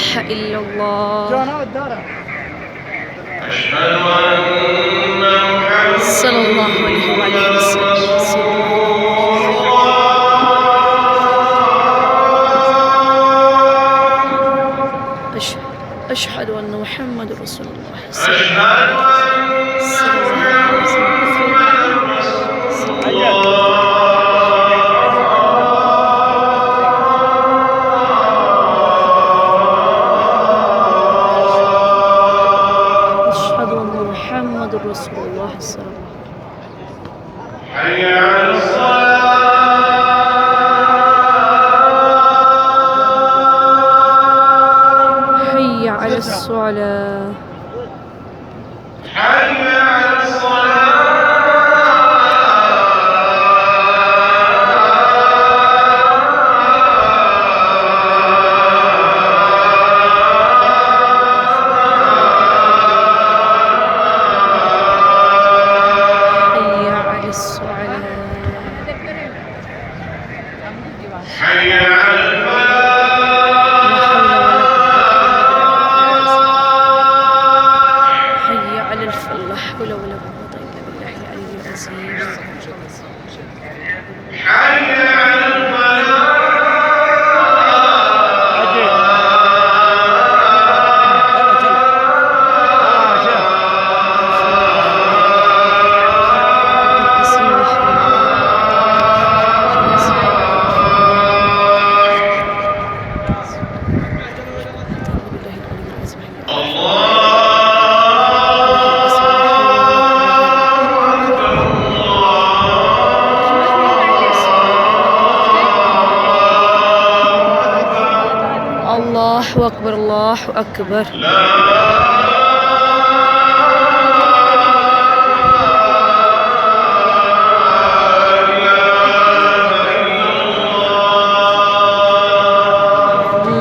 إله إلا الله صلى الله عليه وعلى وسلم. أشهد أن محمد رسول الله صلى الله عليه وسلم. محمد رسول الله صلى الله عليه وسلم. حي على الصلاة حي على الصلاة حي على الصلاة حي على الفلاح حي على الفلاح ولا قوة إلا بالله العلي العظيم. حي على الفلاح الله أكبر الله أكبر.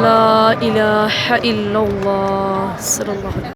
لا إله إلا الله صلى الله عليه وسلم.